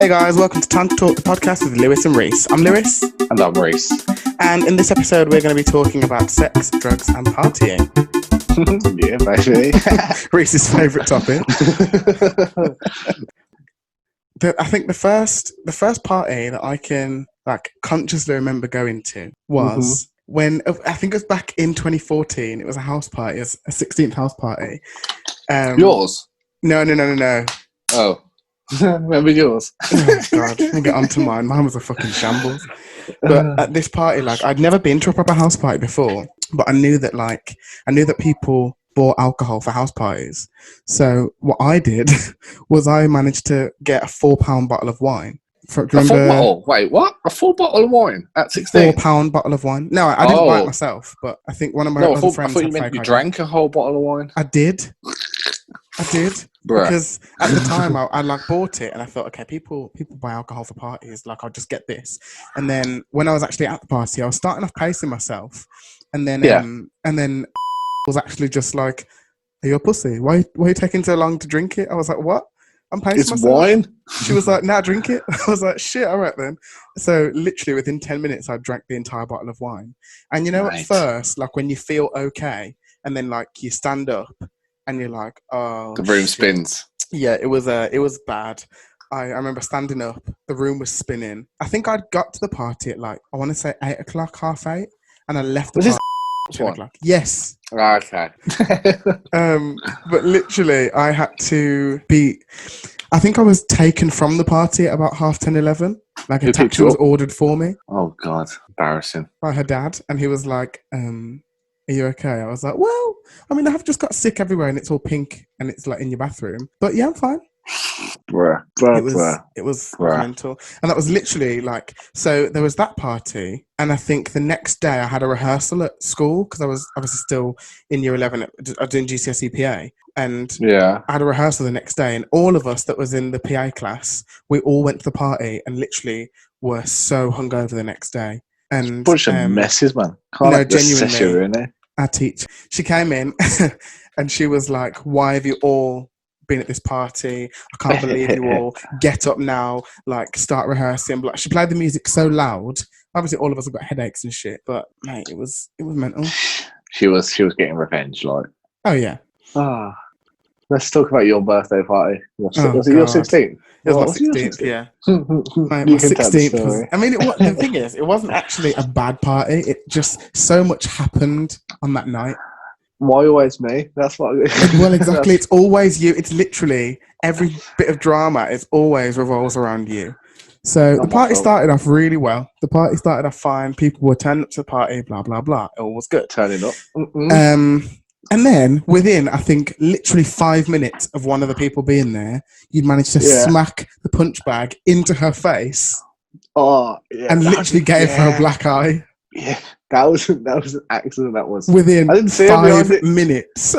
Hey guys, welcome to Time to Talk, the podcast with Lewis and Reiss. I'm Lewis. And I'm Reiss. And in this episode, we're going to be talking about sex, drugs, and partying. Yeah, basically. Reiss's favourite topic. I think the first party that I can consciously remember going to was when, I think it was back in 2014. It was a house party, a 16th house party. Yours? No. Oh. Remember yours? Oh God, we'll get on to mine. Mine was a fucking shambles. But at this party, I'd never been to a proper house party before, but I knew that people bought alcohol for house parties. So what I did was I managed to get a £4 bottle of wine. A full bottle? Wait, what? A full bottle of wine at 16? £4 bottle of wine. No, I didn't buy it myself, but I think one of my other friends. I thought you meant you drank a whole bottle of wine. I did. Bruh. Because at the time I bought it and I thought, okay, people buy alcohol for parties, I'll just get this. And then when I was actually at the party, I was starting off pacing myself, and then was actually just like, "Are you a pussy? Why are you taking so long to drink it?" I was like, "What? I'm pacing it's myself." Wine? She was like, "Nah, drink it." I was like, "Shit, all right then." So literally within 10 minutes, I drank the entire bottle of wine. And at first, when you feel okay, and then you stand up. And you're like, oh, the room shit. Spins. Yeah, it was bad. I remember standing up. The room was spinning. I think I'd got to the party at I want to say 8 o'clock, 7:30, and I left the party at 10 o'clock. Yes. Okay. But literally, I had to be. I think I was taken from the party at about 10:30, 11. A taxi was ordered for me. Oh God, embarrassing. By her dad, and he was like, "Are you okay?" I was like, "Well, I mean, I have just got sick everywhere and it's all pink and it's in your bathroom. But yeah, I'm fine." It was mental. And that was literally so there was that party. And I think the next day I had a rehearsal at school because I was obviously still in year 11. I was doing GCSE PA. And I had a rehearsal the next day. And all of us that was in the PA class, we all went to the party and literally were so hungover the next day. And bunch of messes, man. Genuinely. Our teacher, she came in and she was like, "Why have you all been at this party? I can't believe you all. Get up now, start rehearsing." But she played the music so loud. Obviously, all of us have got headaches and shit. But mate, it was mental. She was getting revenge, Oh yeah. Let's talk about your birthday party. Was it your 16th? It was my 16th, yeah. My 16th was, the thing is, it wasn't actually a bad party. It just, so much happened on that night. Why always me? That's what... Well, exactly. It's always you. It's literally, every bit of drama revolves around you. So the party started off really well. The party started off fine. People were turning up to the party, blah, blah, blah. It all was good. Turning up. And then within, I think, literally 5 minutes of one of the people being there, you'd managed to smack the punch bag into her face. Oh, yeah. And literally gave her a black eye. Yeah, that was an accident. That was within 5 minutes.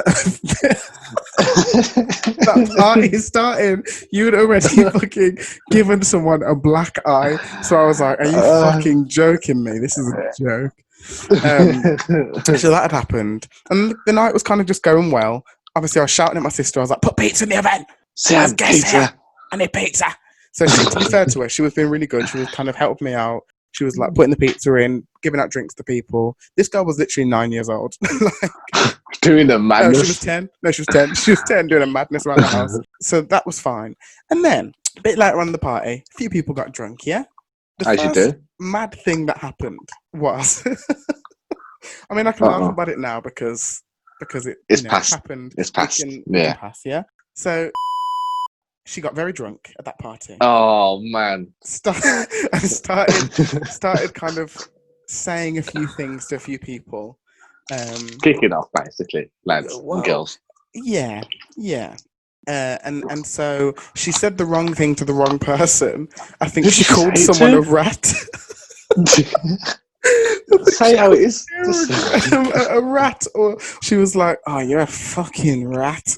That party started. You had already fucking given someone a black eye. So I was like, "Are you fucking joking me? This is a joke." So that had happened, and the night was kind of just going well. Obviously, I was shouting at my sister. I was like, "Put pizza in the oven! Sam, pizza! I need pizza!" So to be fair to her, she was being really good. She was kind of helping me out. She was putting the pizza in, giving out drinks to people. This girl was literally 9 years old. Doing a madness. No, she was 10. No, she was 10. She was 10 doing a madness around the house. So that was fine. And then, a bit later on in the party, a few people got drunk, yeah? As you do. Mad thing that happened was... I mean, I can laugh about it now because it's past. Happened. It's past. It can pass, yeah? So... She got very drunk at that party. Oh man! Started kind of saying a few things to a few people. Kicking off, basically, lads and girls. Yeah. And so she said the wrong thing to the wrong person. I think she called someone a rat. Say how it is. A rat, or she was like, "Oh, you're a fucking rat."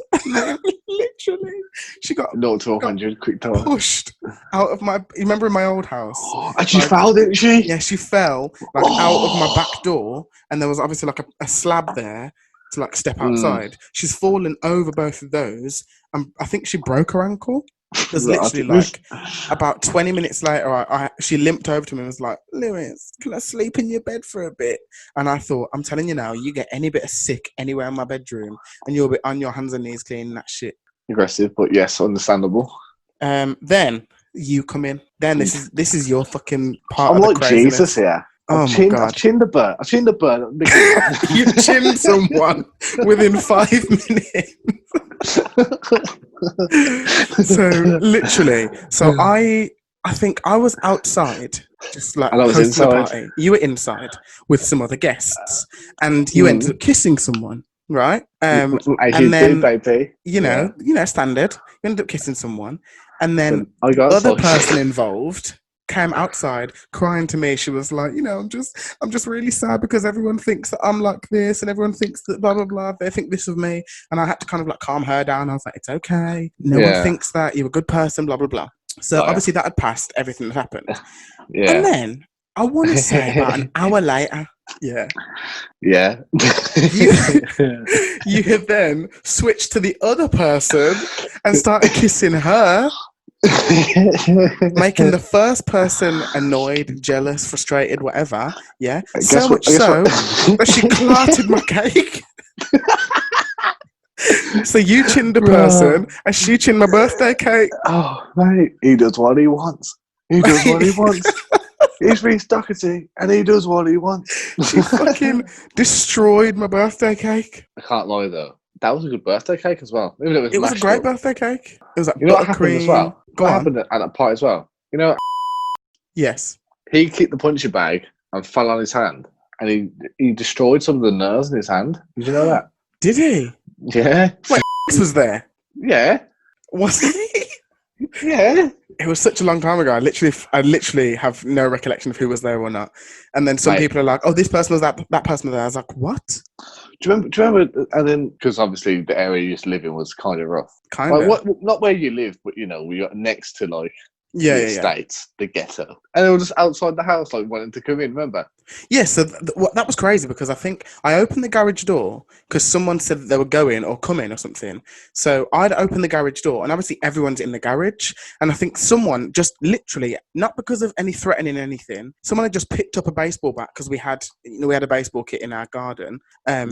Literally, she got 0 to 100 quick time. Pushed out of my. You remember in my old house? And she fell, didn't she? Yeah, she fell out of my back door, and there was obviously a slab there to step outside. She's fallen over both of those, and I think she broke her ankle. Because literally, like, about 20 minutes later, she limped over to me and was like, Lewis, can I sleep in your bed for a bit? And I thought, I'm telling you now, you get any bit of sick anywhere in my bedroom and you'll be on your hands and knees cleaning that shit. Aggressive, but yes, understandable. Then you come in. Then this is your fucking part I'm of the like craziness. Jesus here. Oh my God. I've chinned the bird. You chinned someone within 5 minutes. So literally, I think I was outside, just like hosting a party. You were inside with some other guests, and you ended up kissing someone, right? And then, baby. you know, standard. You ended up kissing someone, and then I got the other person involved came outside crying to me. She was like, you know, I'm just really sad because everyone thinks that I'm like this and everyone thinks that blah blah blah, they think this of me. And I had to kind of like calm her down. I was like, it's okay, no one thinks that, you're a good person, blah blah blah. So obviously that had passed everything that happened. And then I want to say about an hour later, you had then switched to the other person and started kissing her. Making the first person annoyed, jealous, frustrated, whatever. Yeah, so much so that she clarted my cake. So you chinned a person and she chinned my birthday cake. Oh, mate, he does what he wants. He's Reiss Doherty and he does what he wants. She fucking destroyed my birthday cake. I can't lie though. That was a good birthday cake as well. Even though it was a great birthday cake. It was like what happened as well? What happened at that party as well? You know? Yes. He kicked the punching bag and fell on his hand. And he destroyed some of the nerves in his hand. Did you know that? Did he? Yeah. Wait, was there? Yeah. Was he? Yeah. It was such a long time ago. I literally have no recollection of who was there or not. And then some people are like, "Oh, this person was that person was there." I was like, "What?" Do you remember? And then because obviously the area you used to live in was kind of rough. Kind of. Like, not where you live, but you know, we got next to like the estates, the ghetto, and they were just outside the house, like wanting to come in. Remember? Yeah. So that was crazy because I think I opened the garage door because someone said that they were going or coming or something. So I'd opened the garage door, and obviously everyone's in the garage. And I think someone just literally, not because of any threatening anything, someone had just picked up a baseball bat because we had a baseball kit in our garden. And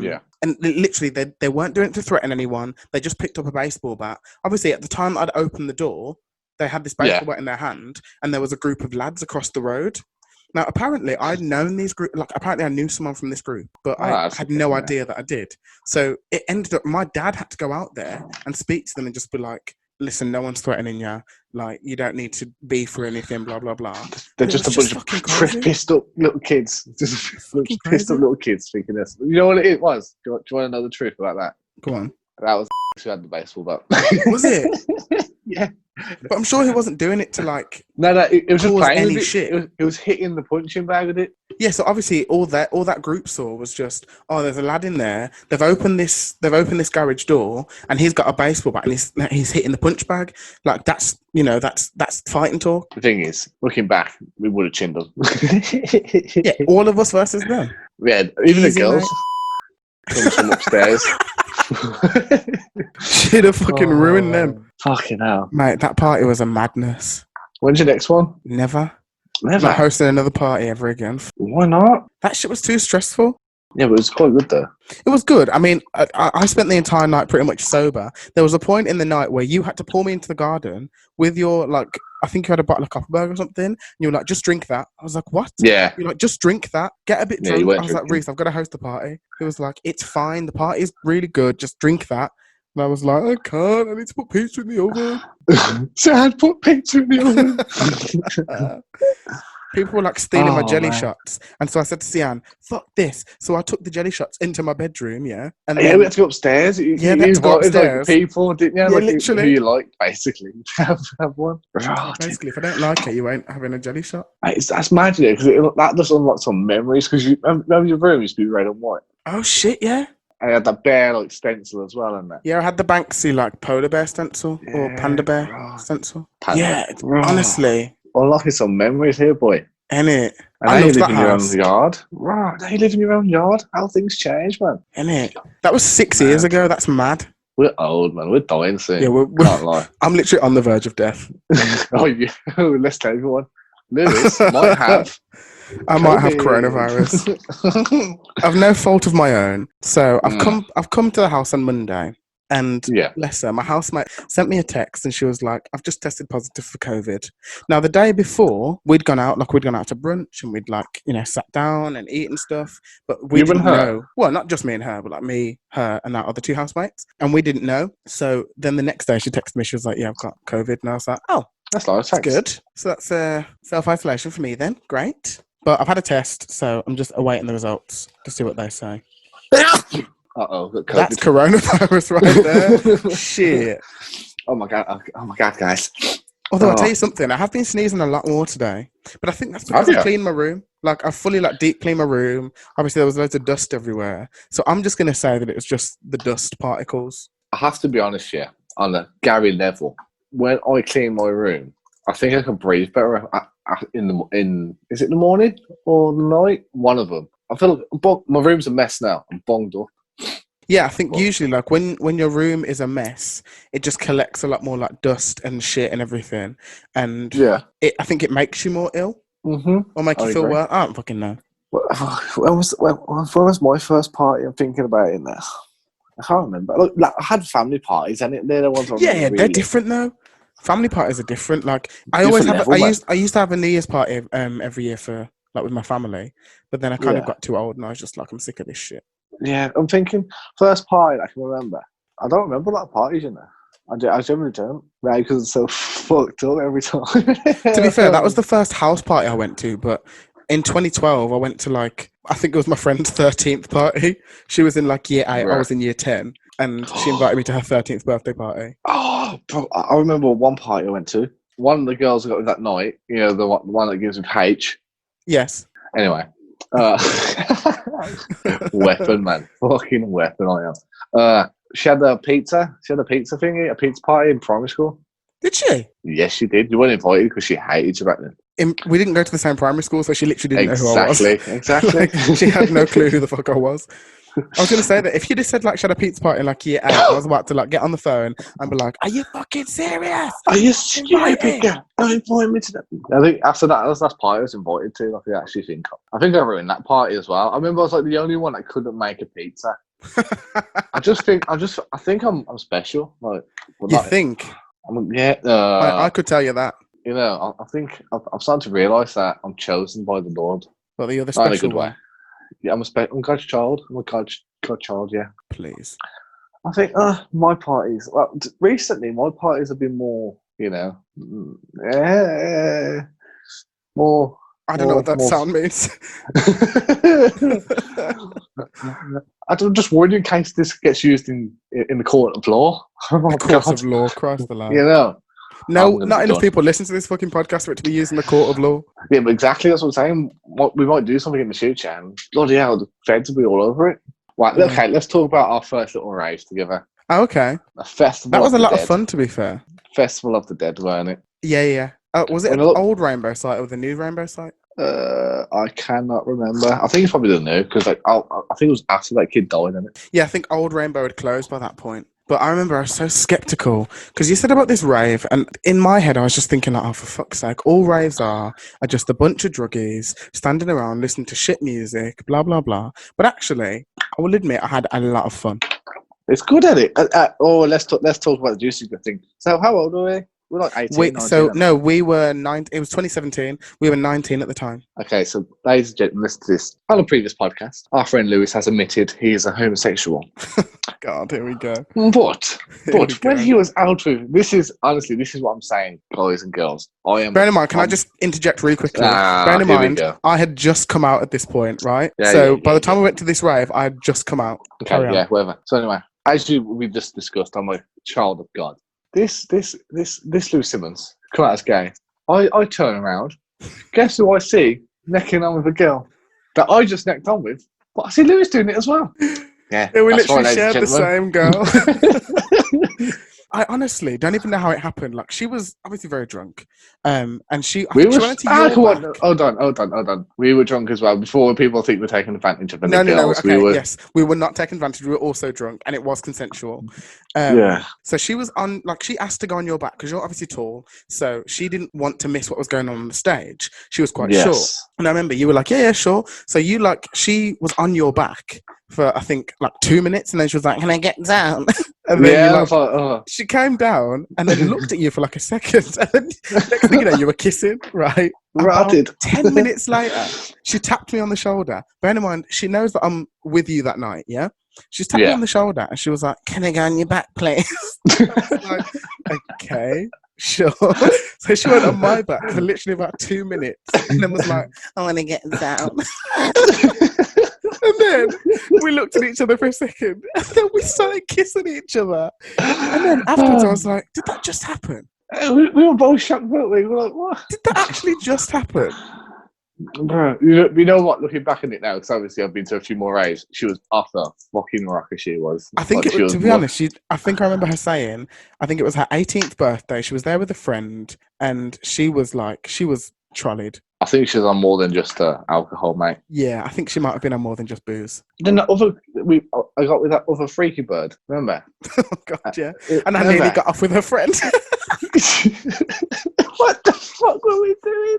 literally they weren't doing it to threaten anyone. They just picked up a baseball bat. Obviously, at the time I'd opened the door, they had this baseball bat in their hand, and there was a group of lads across the road. Now, apparently, I'd known these group. Like, apparently, I knew someone from this group, but I had no idea that I did. So it ended up. My dad had to go out there and speak to them and just be like, "Listen, no one's threatening you. Like, you don't need to beef or anything. Blah blah blah." They're just a bunch of pissed up little kids. Just pissed up little kids thinking this. You know what it was? Do you want to know the truth about that? Go on. That was who had the baseball bat. Was it? Yeah. But I'm sure he wasn't doing it to like. No, it was just playing any shit. It was hitting the punching bag with it. Yeah, so obviously all that group saw was just, oh, there's a lad in there. They've opened this garage door, and he's got a baseball bat, and he's hitting the punch bag. Like that's fighting talk. The thing is, looking back, we would have chinned them. Yeah, all of us versus them. Yeah, even the girls. Comes from upstairs. Should have fucking ruined them. Fucking hell. Mate, that party was a madness. When's your next one? Never. I'm not hosting another party ever again. Why not? That shit was too stressful. Yeah, but it was quite good though. It was good. I mean, I spent the entire night pretty much sober. There was a point in the night where you had to pull me into the garden with your, like, I think you had a bottle of Copperberg or something. And you were like, just drink that. I was like, what? Yeah. You're like, just drink that. Get a bit drunk. I was like, Reiss, I've got to host the party. He was like, it's fine. The party's really good. Just drink that. And I was like, I can't. I need to put pizza in the oven. Sad, put pizza in the oven. People were like stealing my jelly shots. And so I said to Sian, fuck this. So I took the jelly shots into my bedroom, yeah. And then, we had to go upstairs. You invited like people, didn't you? Yeah, like literally. Who you like, basically. have one. Basically, if I don't like it, you ain't having a jelly shot. That's magic, because that just unlocks some memories, because you remember your room used to be red and white. Oh, shit, yeah. I had that bear like stencil as well, and that. Yeah, I had the Banksy like polar bear stencil or panda bear stencil. Honestly. Unlocking some memories here, boy. Innit? And now you live in your own yard. Right, now you live in your own yard. How things change, man. Innit? That was 6 years ago. That's mad. We're old, man. We're dying soon. Yeah, Can't lie. I'm literally on the verge of death. Oh, yeah. Let's tell everyone. Lewis might have. I might have coronavirus. Of no fault of my own. So I've come to the house on Monday, and bless her, my housemate sent me a text, and she was like, "I've just tested positive for COVID." Now the day before, we'd gone out to brunch, and we'd sat down and eaten stuff, but we didn't know. Well, not just me and her, but like me, her, and our other two housemates, and we didn't know. So then the next day, she texted me. She was like, "Yeah, I've got COVID," and I was like, "Oh, that's nice. That's good." So that's self-isolation for me then. Great. But I've had a test, so I'm just awaiting the results to see what they say. Uh-oh. That's coronavirus right there. Shit. Oh my god, guys. Although I'll tell you something, I have been sneezing a lot more today. But I think that's because I cleaned my room. Like, I fully deep cleaned my room. Obviously, there was loads of dust everywhere. So I'm just going to say that it was just the dust particles. I have to be honest here, on a Gary level. When I clean my room, I think I can breathe better is it the morning or the night? One of them. I feel like my room's a mess now. I'm bonged up. Yeah, I think usually like when your room is a mess, it just collects a lot more like dust and shit and everything. And I think it makes you more ill. Mm-hmm. Or make you feel well. I don't fucking know. When was my first party? I'm thinking about it now. I can't remember. Like, I had family parties, and they're the ones. They're different though. Family parties are different. Like I always have. I used to have a New Year's party every year for like with my family, but then I kind of got too old, and I was just like, I'm sick of this shit. Yeah, I'm thinking first party I can remember. I don't remember that party, you know. I generally don't, right? Because it's so fucked up every time. To be fair, that was the first house party I went to, but in 2012 I went to I think it was my friend's 13th party. She was in year 8, I was in year 10. And she invited me to her 13th birthday party. Oh, bro, I remember one party I went to. One of the girls I got with that night, the one that gives with H. Yes. Anyway. Weapon, man. Fucking weapon I am. She had a pizza. She had a pizza thingy, a pizza party in primary school. Did she? Yes, she did. You weren't invited because she hated you back then. We didn't go to the same primary school, so she literally didn't know who I was. Exactly. She had no clue who the fuck I was. I was going to say that if you'd have said she had a pizza party in year 8, I was about to get on the phone and be like, "Are you fucking serious? Are you stupid? Don't invite me to that." I think after that, that's last party I was invited to. I actually think I ruined that party as well. I remember I was the only one that couldn't make a pizza. I think I'm special. You think? I could tell you that. I think I'm starting to realise that I'm chosen by the Lord. Well, you're the special in a good one. way. Yeah, I'm God's child. I'm a God child, yeah. Please. I think my parties, recently my parties have been more, more... I don't know what that sound means. I'm just worried in case this gets used in the court of law. The court of law, Christ the Lord. No, not enough people listen to this fucking podcast for it to be used in the court of law. Yeah, but exactly, that's what I'm saying. We might do something in the future, and bloody hell, the feds will be all over it. Right, okay, let's talk about our first little rave together. Oh, okay. A festival. That was a lot of fun, to be fair. Festival of the Dead, weren't it? Yeah. Was it an old rainbow site or the new rainbow site? I cannot remember. I think it's probably the new, because I think it was after that kid died, isn't it? Yeah, I think old rainbow had closed by that point. But I remember I was so skeptical because you said about this rave, and in my head I was just thinking, oh, for fuck's sake, all raves are just a bunch of druggies standing around listening to shit music, blah, blah, blah. But actually, I will admit I had a lot of fun. It's good at it. Let's talk about the juicy good thing. So how old are we? We're 18, 19. We were 19. It was 2017. We were 19 at the time. Okay, so ladies and gentlemen, listen to this. On a previous podcast, our friend Lewis has admitted he is a homosexual. God, here we go. But when he was out with, this is what I'm saying, guys and girls. Bear in mind, can I just interject really quickly? Bear in mind, I had just come out at this point, right? Yeah, by the time we went to this rave, I had just come out. Okay, whatever. So anyway, as we've just discussed, I'm a child of God. This Lewis Simmonds, come out as gay. I turn around. Guess who I see necking on with a girl that I just necked on with? But I see Lewis doing it as well. Yeah, we literally shared the same girl. I honestly don't even know how it happened. Like, she was obviously very drunk, and I We think were. she went into your Come back. on. Hold on. We were drunk as well. Before people think we're taking advantage of any No. girls, we Okay, were. yes, we were not taking advantage. We were also drunk, and it was consensual. Yeah. So she was on, like, she asked to go on your back because you're obviously tall. So she didn't want to miss what was going on the stage. She was quite short, Yes. and I remember you were like, yeah, sure. So you like, she was on your back for I think like 2 minutes, and then she was like, "Can I get down?" And then you Yeah. I like, was like, oh. she came down and then looked at you for like a second, and then next thing you know, you were kissing. Right. About Rotted. 10 minutes later, she tapped me on the shoulder. Bear in mind, she knows that I'm with you that night, yeah? She's tapped me on Yeah. the shoulder and she was like, "Can I go on your back, please?" I was like, okay, sure. So she went on my back for literally about 2 minutes and then was like, "I want to get down." And then we looked at each other for a second and then we started kissing each other. And then afterwards I was like, did that just happen? We were both shocked, weren't we? We were like, what? Did that actually just happen? Bro, you know what? Looking back on it now, because obviously I've been to a few more raves. She was off the fucking rocker. She was. I think Like, it was, to be honest, I think I remember her saying, I think it was her 18th birthday. She was there with a friend and she was trolleyed. I think she's on more than just alcohol, mate. Yeah, I think she might have been on more than just booze. Then that I got with that other freaky bird. Remember? Oh God, yeah. And I nearly got off with her friend. What the fuck were we doing?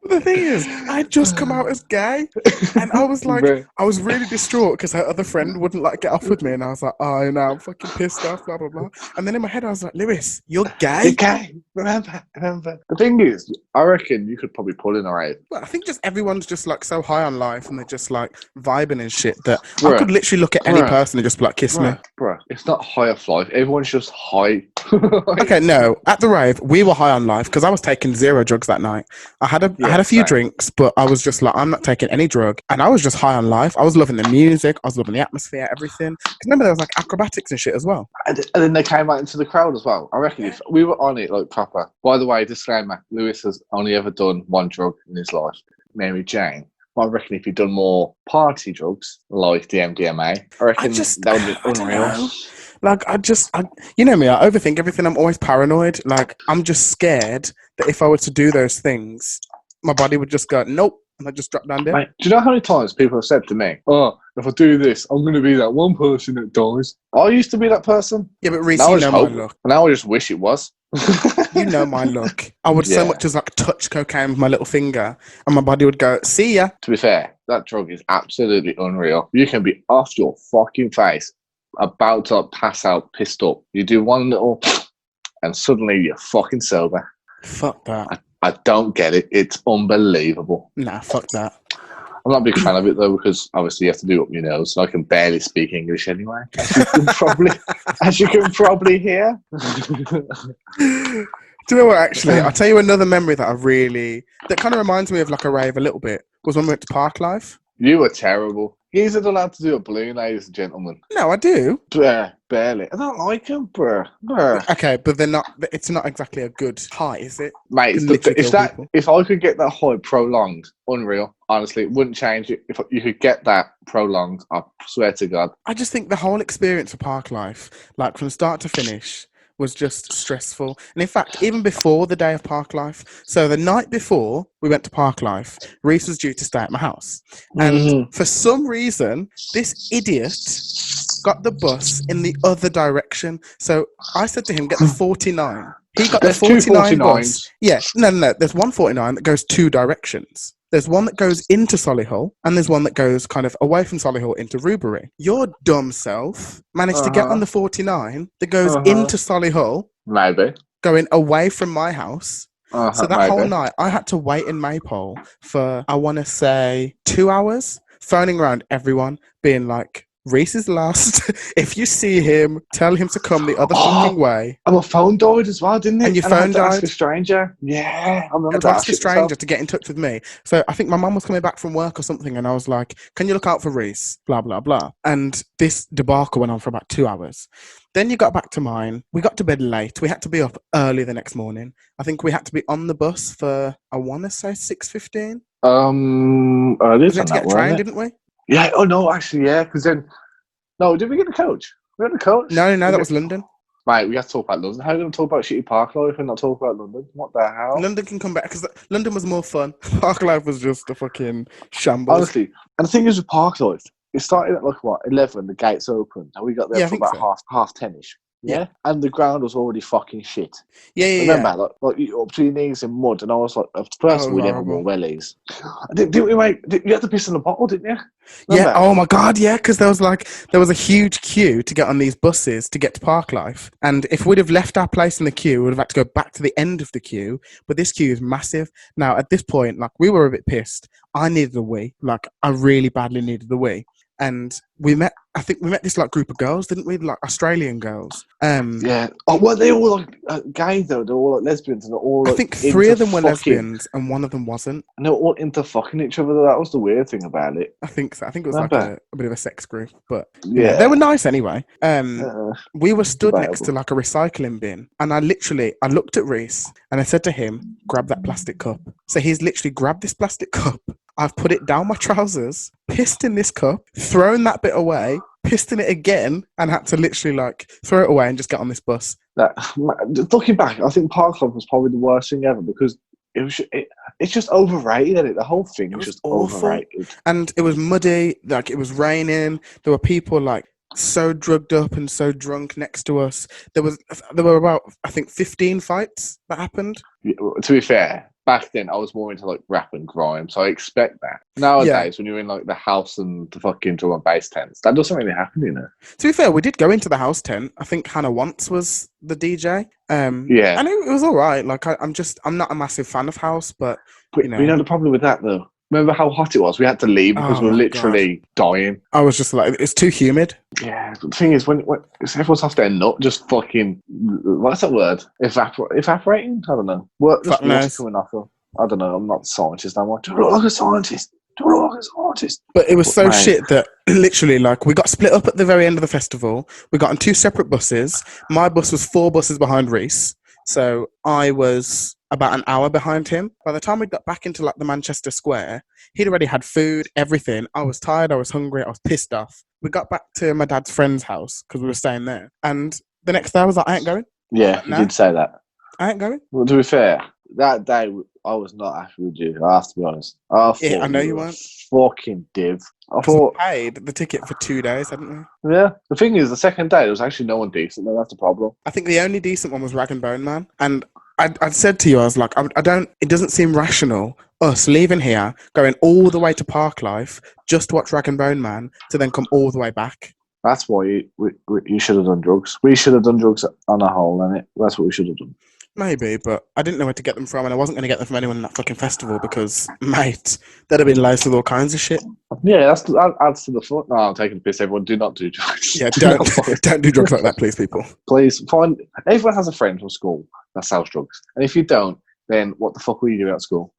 The thing is, I'd just come out as gay, and I was like, Bro. I was really distraught because her other friend wouldn't like get off with me, and I was like, oh no, I'm fucking pissed off, blah blah blah. And then in my head, I was like, Lewis, you're gay. You're gay. Remember. The thing is, I reckon you could probably pull in a rave. Well, I think just everyone's just like so high on life, and they're just like vibing and shit that Bruh. I could literally look at any person and just be like, kiss me. Bro, it's not high off life. Everyone's just high. Okay, no. At the rave, we were high on life because I was taking 0 drugs that night. I had a few drinks, but I was just like, I'm not taking any drug, and I was just high on life. I was loving the music, I was loving the atmosphere, everything. Because remember, there was like acrobatics and shit as well. And then they came out into the crowd as well. I reckon if we were on it like proper. By the way, disclaimer: Lewis has only ever done one drug in his life, Mary Jane. I reckon if he'd done more party drugs like the MDMA, I reckon that would be unreal. Like, you know me, I overthink everything. I'm always paranoid. Like, I'm just scared that if I were to do those things, my body would just go, nope, and I'd just drop down dead. Mate, do you know how many times people have said to me, oh, if I do this, I'm going to be that one person that dies? I used to be that person. Yeah, but Reiss, you know my luck. Now I just wish it was. You know my luck. I would so much as like touch cocaine with my little finger and my body would go, see ya. To be fair, that drug is absolutely unreal. You can be off your fucking face, about to pass out, pissed up. You do one little and suddenly you're fucking sober. Fuck that. I don't get it. It's unbelievable. Nah, fuck that. I'm not a big fan of it though, because obviously you have to do it up your nose, so I can barely speak English anyway. As you can probably hear. Do you know what, actually? I'll tell you another memory that kind of reminds me of like a rave a little bit, was when we went to Park Life. You were terrible. He's not allowed to do a balloon, ladies and gentlemen. No, I do. Barely. I don't like him, bruh. Okay, but it's not exactly a good high, is it? Mate, if I could get that high prolonged, unreal. Honestly, it wouldn't change it. If you could get that prolonged, I swear to God. I just think the whole experience of Park Life, like from start to finish, was just stressful. And in fact, even before the day of Park Life, so the night before we went to Park Life, Reiss was due to stay at my house. And for some reason, this idiot got the bus in the other direction. So I said to him, get the 49. He got the 49 bus. Yeah, no. There's one 49 that goes 2 directions. There's one that goes into Solihull, and there's one that goes kind of away from Solihull into Rubery. Your dumb self managed to get on the 49 that goes into Solihull, maybe going away from my house. So that whole night, I had to wait in Maypole for, I want to say, 2 hours, phoning around everyone, being like, Reiss is lost. If you see him, tell him to come the other fucking way. And my phone died as well, didn't it? And your phone died. Ask a stranger. Yeah, I remember to ask a stranger to get in touch with me. So I think my mum was coming back from work or something, and I was like, "Can you look out for Reiss?" Blah blah blah. And this debacle went on for about 2 hours. Then you got back to mine. We got to bed late. We had to be up early the next morning. I think we had to be on the bus for, I want to say 6:15. We had to get a train, didn't we? Yeah. Oh no, actually, yeah. Because then, no, did we get a coach? We got a coach. No, that was London. Mate, we have to talk about London. How are we going to talk about shitty park life and not talk about London? What the hell? London can come back because London was more fun. Park life was just a fucking shambles. Honestly, and the thing is with park life, it started at like what 11. The gates opened, and we got there Yeah, I for think about so. half 10ish. Yeah. And the ground was already fucking shit. Yeah. Remember, like up to your knees in mud, and I was like, at first Oh, we never horrible. wore wellies. Didn't we, mate? You had to piss in the bottle, didn't you? Yeah. Remember? Oh my God. Yeah. Because there was a huge queue to get on these buses to get to Park Life, and if we'd have left our place in the queue, we'd have had to go back to the end of the queue. But this queue is massive. Now at this point, like we were a bit pissed. I needed a wee. Like I really badly needed the wee. And I think we met this like group of girls, didn't we? Like Australian girls. Yeah. Oh, well, they all like gay though. They're all like lesbians, and they're all I like think three into of them were fucking. lesbians and one of them wasn't. And they're all into fucking each other. That was the weird thing about it. I think so. I think it was like Remember? a bit of a sex group, but they Yeah. were nice anyway. We were stood next Debatable. to like a recycling bin, and I looked at Reiss and I said to him, "Grab that plastic cup." So he's literally grabbed this plastic cup. I've put it down my trousers, pissed in this cup, thrown that bit away, pissed in it again, and had to literally like throw it away and just get on this bus. Looking back, I think Park Club was probably the worst thing ever because it's just overrated. Isn't it? The whole thing It is was just awful, overrated. and it was muddy. Like it was raining. There were people like so drugged up and so drunk next to us. There were about I think 15 fights that happened. To be fair, back then I was more into like rap and grime, so I expect that. Yeah. Nowadays, when you're in like the house and the fucking drum and bass tents, that doesn't really happen, you know. To be fair, we did go into the house tent. I think Hannah Once was the DJ. Yeah, I know it was all right. Like I'm not a massive fan of house, but but you you know, know the problem with that though. Remember how hot it was? We had to leave because oh we were my God, literally dying. I was just like, it's too humid. Yeah, but the thing is, when everyone's off their nut, just fucking what's that word? Evaporating? I don't know. Just Fuck water knows. coming off them. I don't know. I'm not a scientist. I'm like, do I look like a scientist? Do I look like a scientist? But it was But, so mate, shit that literally, like, we got split up at the very end of the festival. We got on two separate buses. My bus was 4 buses behind Reiss, so I was about an hour behind him. By the time we got back into like the Manchester Square, he'd already had food, everything. I was tired. I was hungry. I was pissed off. We got back to my dad's friend's house because we were staying there, and the next day I was like, I ain't going. yeah, you No, did say that. I ain't going. Well, to be fair, that day I was not happy with you. I have to be honest. I Yeah, I thought know you you were a weren't. fucking div. I Because we thought, paid the ticket for 2 days, hadn't we? yeah. The thing is, the second day there was actually no one decent. Then that's the problem. I think the only decent one was Rag and Bone Man. And I'd said to you, I was like, it doesn't seem rational us leaving here, going all the way to Park Life, just to watch Rag and Bone Man, to then come all the way back. That's why you should have done drugs. We should have done drugs on a whole, and that's what we should have done. Maybe, but I didn't know where to get them from, and I wasn't going to get them from anyone in that fucking festival because, mate, they'd have been laced with all kinds of shit. Yeah, that adds to the fun. No, I'm taking the piss. Everyone, do not do drugs. Yeah, Do not fucking- don't do drugs like that, please, people. Please find. Everyone has a friend from school that sells drugs, and if you don't, then what the fuck were you doing at school?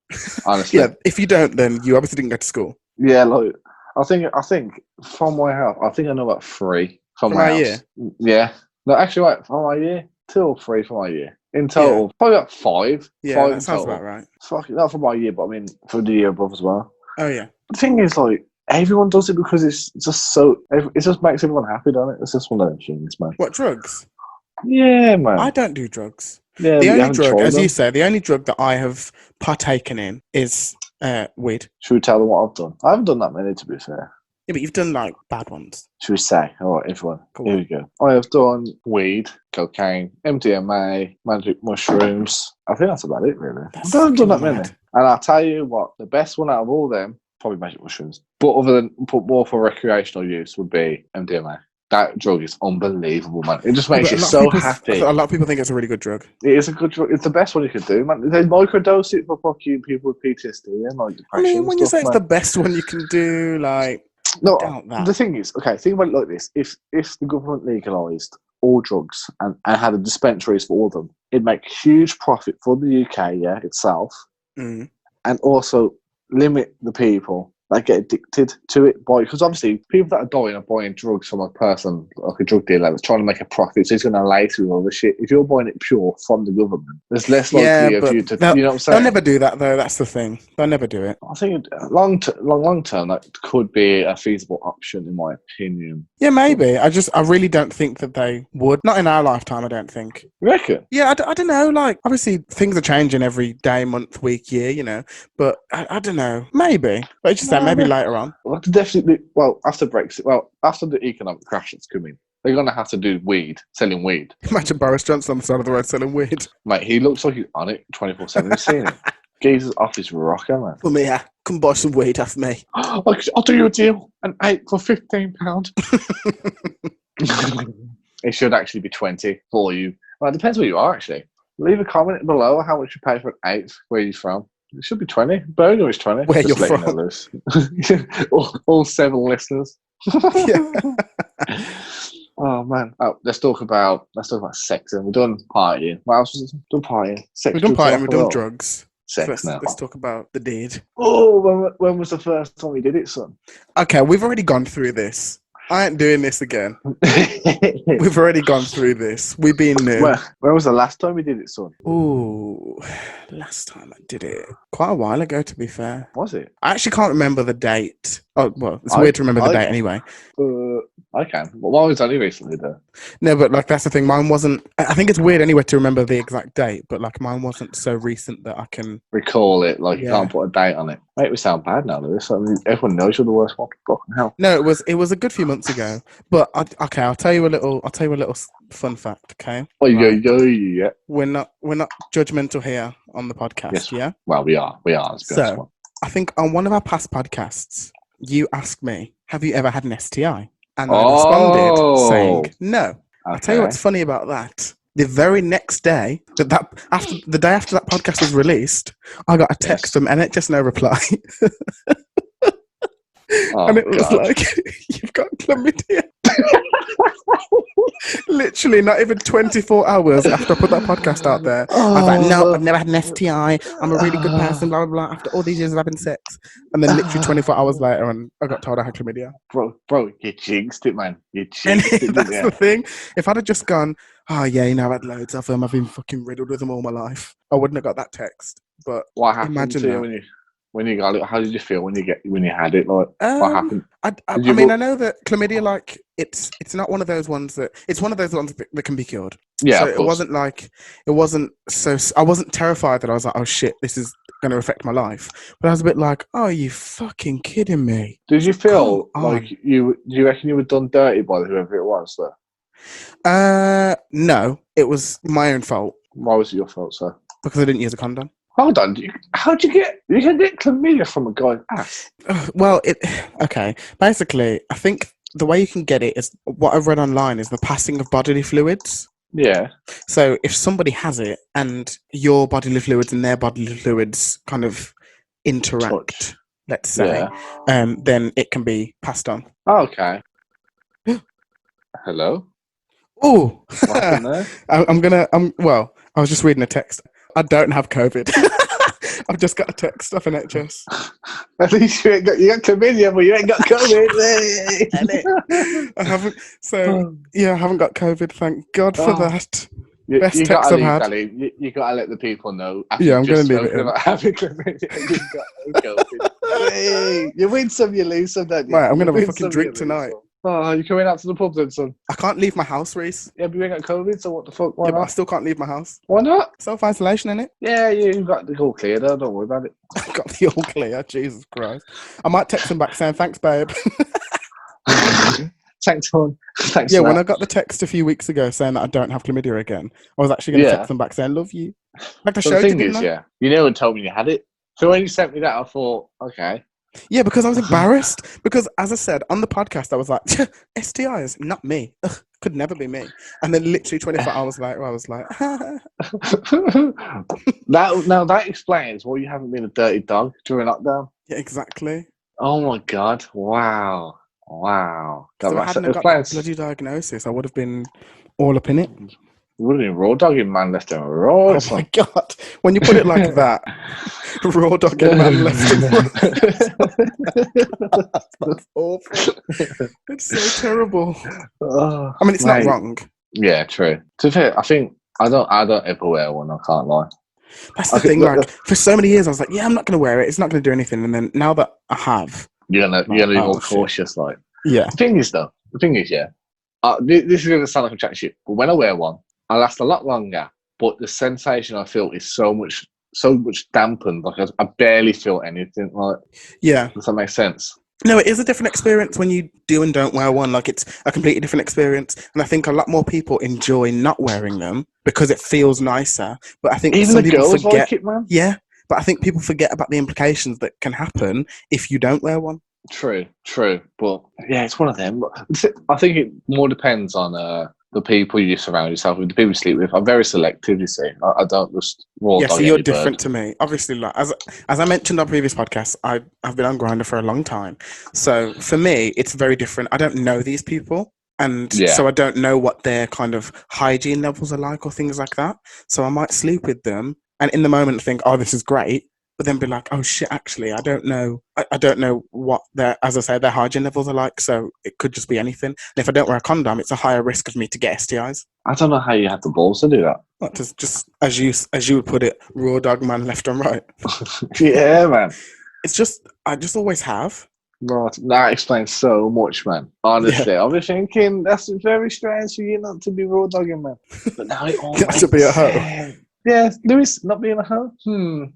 Honestly, Yeah, if you don't, then you obviously didn't go to school. yeah. Like, I think from my house, I think I know about 3 from my our house. year? Yeah. No, actually, wait, from my year, 2 or 3 from my year. In total, probably about 5. Yeah, 5 that in sounds total. about right. Fuck it, not for my year, but I mean for the year above as well. Oh, yeah. The thing is, like, everyone does it because it's just so. It just makes everyone happy, doesn't it? It's just one of those things, man. What, drugs? Yeah, man. I don't do drugs. Yeah, The you only haven't drug, tried as them. you say, the only drug that I have partaken in is weed. Should we tell them what I've done? I haven't done that many, to be fair. Yeah, but you've done, like, bad ones. Should we say? All right, everyone. Go Here on. we go. I have done weed, cocaine, MDMA, magic mushrooms. I think that's about it, really. That's I haven't done that fucking many. mad. And I'll tell you what, the best one out of all them, probably magic mushrooms. But more for recreational use, would be MDMA. That drug is unbelievable, man. It just makes you so happy. A lot of people think it's a really good drug. It is a good drug. It's the best one you could do, man. They microdose it for fucking people with PTSD and like I depression. mean, when you stuff, say it's the best one you can do, like, no, doubt that. the thing is, okay, think about it like this: if the government legalised all drugs and had a dispensaries for all of them, it'd make huge profit for the UK, yeah, itself, Mm. and also limit the people that get addicted to it, because obviously people that are buying drugs from a person, like a drug dealer, that's trying to make a profit, so he's going to lace with all the shit. If you're buying it pure from the government, there's less likely of but you to, you know what I'm saying? they'll never do that though. That's the thing. They'll never do it. I think long term, that could be a feasible option, in my opinion. Yeah, maybe. I really don't think that they would. Not in our lifetime, I don't think. You reckon? Yeah, I don't know. Like, obviously, things are changing every day, month, week, year, you know. But I don't know. Maybe. But it's just that maybe later on. Well, definitely. Well, after Brexit, after the economic crash that's coming, they're going to have to do selling weed. Imagine Boris Johnson on the side of the road selling weed. Mate, he looks like he's on it 24/7. You've seen him. Jesus off his rocker, man. Well, me, come buy some weed off me. I'll do you a deal. An 8 for £15. It should actually be 20 for you. Well, it depends where you are, actually. Leave a comment below how much you pay for an 8, where you're from. It should be 20. Birmingham is 20. Where you're from. all 7 listeners. Yeah. Oh, man. Let's talk about sex. And we've done partying. What else was it? Done partying. Sex, we've done partying, we've done drugs. Sex now. Let's talk about the deed. Oh, when was the first time we did it, son? Okay, we've already gone through this. I ain't doing this again. We've already gone through this. We've been new. When was the last time we did it, son? Ooh, last time I did it. Quite a while ago, to be fair. Was it? I actually can't remember the date. Oh, well, it's weird to remember the date anyway. I can. But mine was only recently, though. No, but like that's the thing. Mine wasn't. I think it's weird anyway to remember the exact date, but like mine wasn't so recent that I can recall it. Like you can't put a date on it. Mate, we sound bad now, Lewis. I mean, everyone knows you're the worst one. Fucking hell. No, it was a good few months ago. But okay, I'll tell you a little fun fact. Okay. Oh yeah. We're not judgmental here on the podcast. Yes. Yeah. Well, we are. So I think on one of our past podcasts, you asked me, "Have you ever had an STI?" And I responded saying, no. Okay. I'll tell you what's funny about that. The very next day, the day after that podcast was released, I got a text from NHS no reply. And it was like, you've got chlamydia. Literally, not even 24 hours after I put that podcast out there, I was like, no, I've never had an STI. I'm a really good person, blah, blah, blah, after all these years of having sex. And then literally 24 hours later, and I got told I had chlamydia. Bro, you jinxed it, man. You jinxed it. That's the thing. If I'd have just gone, oh, yeah, you know, I've had loads of them. I've been fucking riddled with them all my life. I wouldn't have got that text. But what happened to you when you got it? How did you feel when you had it? Like, what happened? I mean, I know that chlamydia, like, it's not one of those ones that can be cured. Yeah, so it wasn't so. I wasn't terrified that I was like, oh shit, this is going to affect my life. But I was a bit like, oh, are you fucking kidding me? Did you feel like do you reckon you were done dirty by whoever it was, though? No, it was my own fault. Why was it your fault, sir? Because I didn't use a condom. Hold on, how'd you get chlamydia from a guy's ass? Well, okay. Basically, I think the way you can get it is what I've read online is the passing of bodily fluids. Yeah. So if somebody has it and your bodily fluids and their bodily fluids kind of interact, let's say, then it can be passed on. Oh, okay. Hello? Oh, what happened there? I was just reading a text. I don't have COVID. I've just got a text off NHS. At least you got chlamydia, but you ain't got COVID. I haven't. So I haven't got COVID. Thank God for that. Best you text I've had. Ali, you got to let the people know. Yeah, I'm going to leave it in. About having chlamydia, you've got no COVID. Hey, you win some, you lose some, don't you? Right, I'm going to have a fucking drink tonight. Oh, you coming out to the pub then, son? I can't leave my house, Reiss. Yeah, but you ain't got COVID, so what the fuck? Why not? But I still can't leave my house. Why not? Self-isolation, innit? Yeah, you've got the all clear, though. Don't worry about it. I've got the all clear, Jesus Christ. I might text him back saying, thanks, babe. Thanks, hon. Thanks. Yeah, when I got the text a few weeks ago saying that I don't have chlamydia again, I was actually going to text them back saying, love you. Like I showed you, didn't I? You never told me you had it. So when you sent me that, I thought, okay. Yeah, because I was embarrassed. Because, as I said, on the podcast, I was like, STIs, not me. Ugh, could never be me. And then literally 24 hours later, I was like, Now that explains why you haven't been a dirty dog during lockdown. Yeah, exactly. Oh, my God. Wow. So I hadn't got a bloody diagnosis. I would have been all up in it. would have been raw dogging man left and right. Oh my God. When you put it like that, raw dogging man left and right. That's awful. It's so terrible. Oh, I mean, it's not wrong. Yeah, true. To be fair, I think I don't ever wear one. I can't lie. That's the thing. Like for so many years, I was like, yeah, I'm not going to wear it. It's not going to do anything. And then now that I have, you're gonna be more cautious. Like, yeah. The thing is, yeah. This is going to sound like I'm chatting shit, but when I wear one, I last a lot longer. But the sensation I feel is so much dampened. Like I barely feel anything. Like, yeah. Does that make sense? No, it is a different experience when you do and don't wear one. Like, it's a completely different experience. And I think a lot more people enjoy not wearing them because it feels nicer. But I think even some the people girls forget, like it, man. Yeah, but I think people forget about the implications that can happen if you don't wear one. True. But yeah, it's one of them. I think it more depends on the people you surround yourself with, the people you sleep with. I'm very selective, you see. I don't just raw dog. Yeah, so you're different to me. Obviously, like as I mentioned on previous podcasts, I've been on Grindr for a long time. So for me, it's very different. I don't know these people. And so I don't know what their kind of hygiene levels are like or things like that. So I might sleep with them and in the moment think, oh, this is great. But then be like, oh shit, actually, I don't know. I don't know what their hygiene levels are like. So it could just be anything. And if I don't wear a condom, it's a higher risk of me to get STIs. I don't know how you have the balls to do that. What, just as you would put it, raw dog man left and right. Yeah, man. It's just I just always have. Right, that explains so much, man. Honestly, I was thinking that's very strange for you not to be raw dogging, man. But now it all makes to be a hoe. sense. Yeah, Lewis not being a hoe.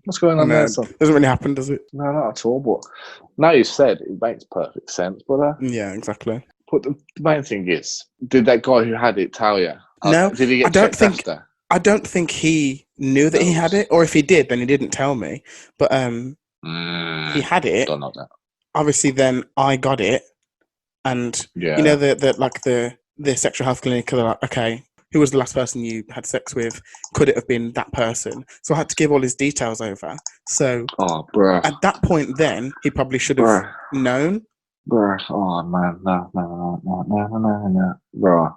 What's going on there? Doesn't really happen, does it? No, not at all. But now you've said it makes perfect sense. But yeah, exactly. But the main thing is, did that guy who had it tell you? No, did he get checked after? I don't think he knew that he had it, or if he did, then he didn't tell me. But he had it. Don't know that. Obviously, then I got it, and you know the sexual health clinic. They're like, okay, who was the last person you had sex with? Could it have been that person? So I had to give all his details over. So at that point, then he probably should have known. Bruh, oh man, no, bro,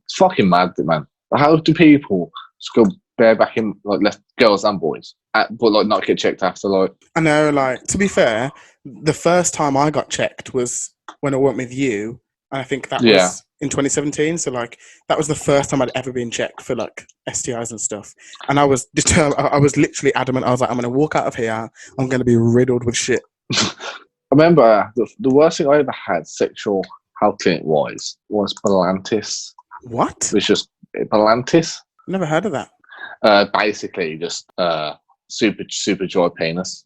it's fucking mad, man. How do people go bareback in like left girls and boys, but like not get checked after? Like, I know, like to be fair, the first time I got checked was when I went with you, and I think that was in 2017. So like that was the first time I'd ever been checked for like STIs and stuff. And I was determined. I was literally adamant. I was like, I'm going to walk out of here. I'm going to be riddled with shit. I remember the worst thing I ever had sexual health clinic wise was Palantis. What? It was just Palantis. Never heard of that. Basically, just super dry penis.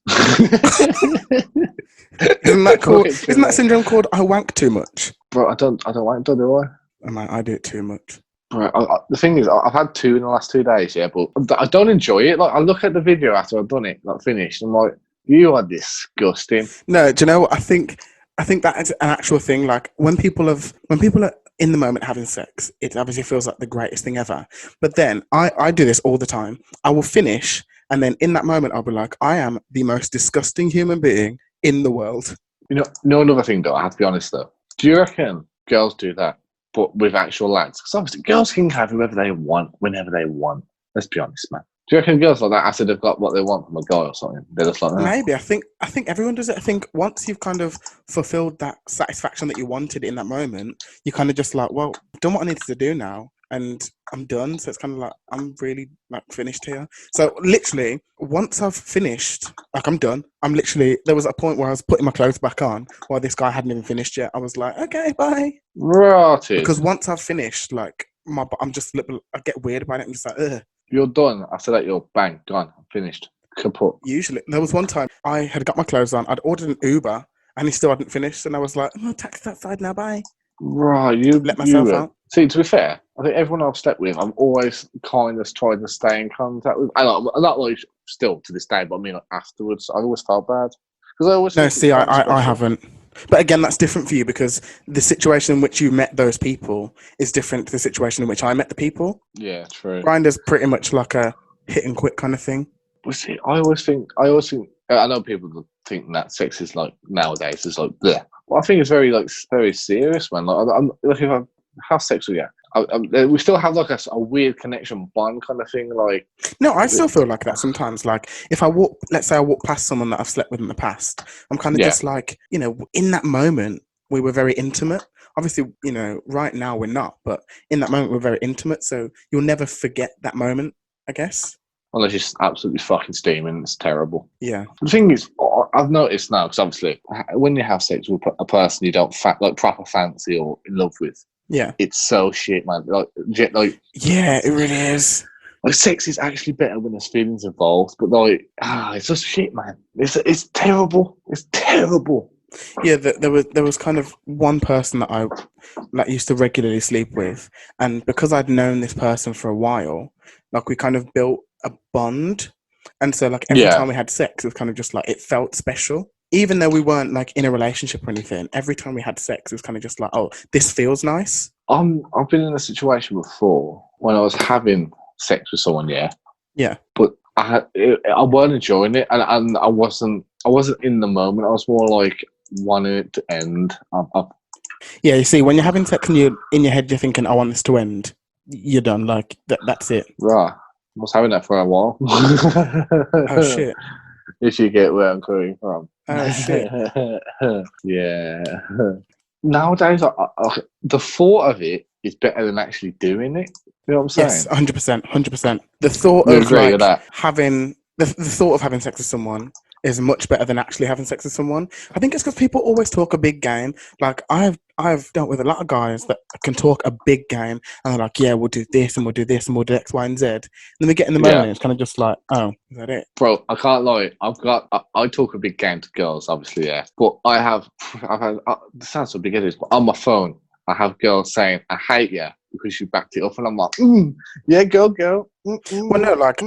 Isn't that syndrome called I wank too much? Bro, I don't wank, do I? I do it too much. Right. The thing is, I've had 2 in the last 2 days, but I don't enjoy it. Like, I look at the video after I've done it, like finished, and I'm like, you are disgusting. No, do you know what? I think that is an actual thing. Like when people are in the moment having sex, it obviously feels like the greatest thing ever. But then I do this all the time. I will finish, and then in that moment, I'll be like, I am the most disgusting human being in the world. You know, another thing though, I have to be honest though. Do you reckon girls do that, but with actual lads? Because obviously girls can have whoever they want, whenever they want. Let's be honest, man. Do you reckon girls like that after they've got what they want from a guy or something? They're just like, maybe. I think everyone does it. I think once you've kind of fulfilled that satisfaction that you wanted in that moment, you kind of just like, well, I've done what I needed to do now, and I'm done. So it's kind of like I'm really like finished here. So literally, once I've finished, like I'm done. There was a point where I was putting my clothes back on while this guy hadn't even finished yet. I was like, okay, bye. Right. Because once I've finished, like I'm just I get weird about it. I'm just like, ugh. You're done. After that, you're bang, gone, finished, kaput. Usually. There was one time I had got my clothes on. I'd ordered an Uber and he still hadn't finished. And I was like, oh, taxi outside now, bye. Right, you let myself out. See, to be fair, I think everyone I've slept with, I'm always kind of trying to stay in contact with. I'm not like still to this day, but I mean like, afterwards, I always felt bad. Because I always I haven't. But again, that's different for you because the situation in which you met those people is different to the situation in which I met the people. Yeah, true. Grindr's pretty much like a hit and quit kind of thing. Well, see, I always think, I know people think that sex is like nowadays is like bleh. Well, I think it's very serious, man. Like, if I have sex with you, we still have like a weird connection bond kind of thing. Like, No, I still feel like that sometimes. Like if let's say I walk past someone that I've slept with in the past, I'm kind of Yeah. just like, in that moment we were very intimate. Obviously, right now we're not, but in that moment we're very intimate. So you'll never forget that moment, I guess. unless you're absolutely fucking steaming, it's terrible. Yeah. The thing is, I've noticed now, because obviously when you have sex with a person you don't like proper fancy or in love with, Yeah. it's so shit, man. Like yeah, it really is. Like, sex is actually better when there's feelings involved, but like, it's just shit, man. It's terrible. It's terrible. Yeah, there was kind of one person that I used to regularly sleep with, and because I'd known this person for a while, like we kind of built a bond, and so like every time we had sex, it was kind of just like it felt special, even though we weren't like in a relationship or anything. Every time we had sex, it was kind of just like, oh, this feels nice. I've been in a situation before when I was having sex with someone, yeah, but I weren't enjoying it, and I wasn't in the moment. I was more like wanting it to end. Yeah, you see, when you're having sex and you're in your head, you're thinking, I want this to end. You're done. Like, that's it. Right. I was having that for a while. Oh, shit. If you get where I'm coming from. Oh, shit. Yeah. Nowadays, the thought of it is better than actually doing it. You know what I'm saying? Yes, 100%. The thought of like having the thought of having sex with someone is much better than actually having sex with someone. I think it's because people always talk a big game. Like I've dealt with a lot of guys that can talk a big game, and they're like, yeah, we'll do this and we'll do this and we'll do X, Y, and Z. And then we get in the moment, and it's kind of just like, oh, is that it? Bro, I can't lie. I talk a big game to girls, obviously, yeah. But I've had, this sounds so big-headed, but on my phone, I have girls saying, I hate you because you backed it up. And I'm like, yeah, go. Well, no, like,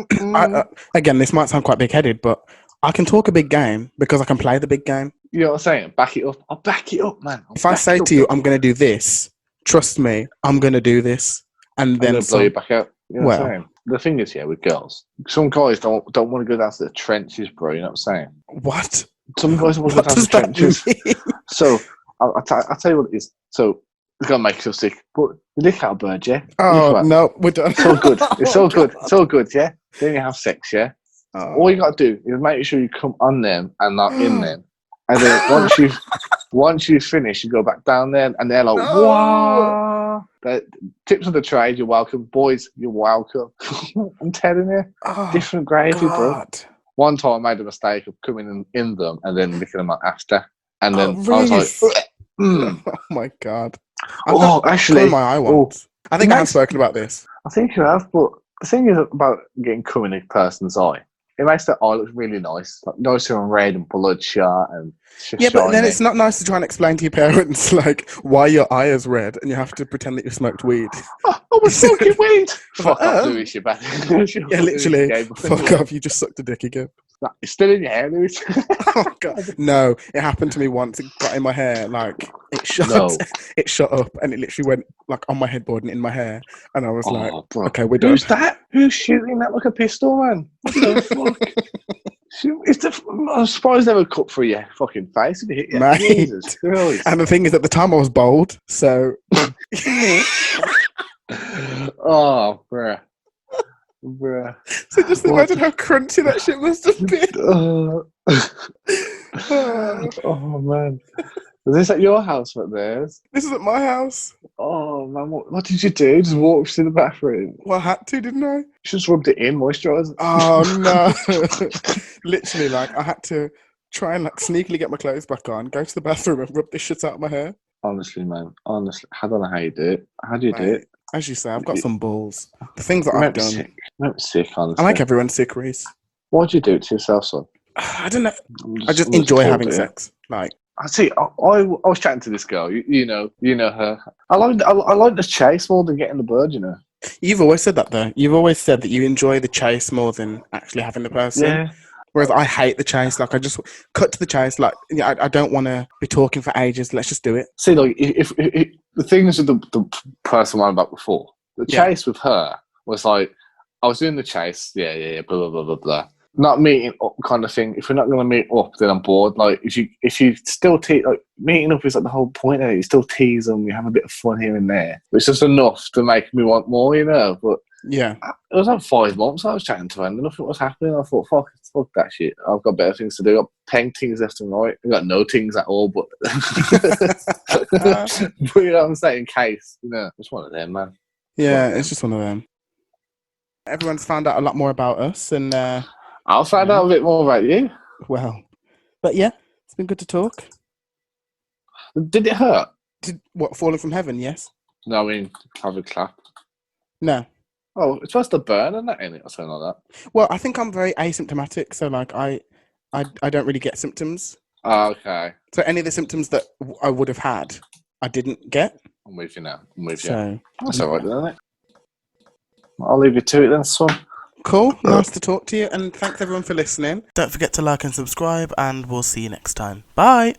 again, this might sound quite big-headed, but I can talk a big game because I can play the big game. You know what I'm saying? Back it up. I'll back it up, man. If I say to you, I'm going to do this, trust me, I'm going to do this. And then blow you back out. You know what I'm saying? The thing is, with girls, some guys don't want to go down to the trenches, bro. You know what I'm saying? What? Some guys want to go down to the trenches. So, I'll tell you what it is. So, it's going to make you so sick. But you lick out a bird, yeah? Oh, no, we're done. It's all good. It's all good. It's all good, yeah? Then you have sex, yeah? Oh. All you got to do is make sure you come on them and not in them. And then once you finish, you go back down there and they're like, wow. Tips of the trade, you're welcome. Boys, you're welcome. I'm telling you. Different gravy, bro. One time I made a mistake of coming in them and then licking them up after. And then I was like, oh my God. Actually. My eye once. I think I have spoken about this. I think you have, but the thing is about getting cum in a person's eye. It makes their eye look really nice, like nicer and red and bloodshot and yeah, but then it's not nice to try and explain to your parents like why your eye is red and you have to pretend that you smoked weed. I was smoking weed. Fuck off, Louis, you bad. Yeah, literally. Fuck off, you just sucked a dick again. It's still in your hair, Louis. Oh God, no! It happened to me once. It got in my hair, like it shot. It shot up, and it literally went like on my headboard and in my hair. And I was like, bro. "Okay, we're done." Who's that? Who's shooting that like a pistol, man? What the fuck? I'm surprised they were cut through your fucking face if it hit you. Mate. Jesus Christ. And the thing is, at the time I was bold, so. Oh, bruh. So just imagine how crunchy that shit must have been. Oh man. Is this at your house, but theirs? This is at my house. Oh man, what did you do? Just walked to the bathroom? Well, I had to, didn't I? You just rubbed it in, moisturised. Oh no. Literally, like I had to try and like sneakily get my clothes back on, go to the bathroom and rub this shit out of my hair. Honestly, man. Honestly, I don't know how you do it. How do you do it? As you say, I've got some balls. The things that I've done. I'm sick, honestly. I make everyone sick, Reiss. Why do you do it to yourself, son? I don't know. I just enjoy having sex. Like, I see. I was chatting to this girl. You know her. I like the chase more than getting the bird. You know. You've always said that, though. You've always said that you enjoy the chase more than actually having the person. Yeah. Whereas I hate the chase. Like, I just cut to the chase. Like, I don't want to be talking for ages. Let's just do it. See, like, if the things with the person I about before, the chase with her was like, I was doing the chase, yeah, blah, blah, blah, blah, blah. not meeting up kind of thing. If we're not going to meet up, then I'm bored. Like if you still like meeting up is like the whole point of it. You still tease them, you have a bit of fun here and there. It's just enough to make me want more, you know. But Yeah. it was like 5 months I was chatting to her and nothing was happening. I thought, fuck that shit. I've got better things to do. I've got 10 things left and right. I've got no things at all, but but you know what I'm saying? In case, you know, it's one of them, man. Yeah, it's just one of them. Everyone's found out a lot more about us, and I'll find out a bit more about you. Well, but yeah, it's been good to talk. Did it hurt? What, falling from heaven? Yes. No, I mean, have a clap. No. Oh, it's supposed to burn and that in it or something like that. Well, I think I'm very asymptomatic, so like I don't really get symptoms. Oh, okay. So any of the symptoms that I would have had, I didn't get. I'm with you now. I'm with you. So That's all right, isn't it? I'll leave you to it then, son. Cool. Nice to talk to you, and thanks everyone for listening. Don't forget to like and subscribe, and we'll see you next time. Bye.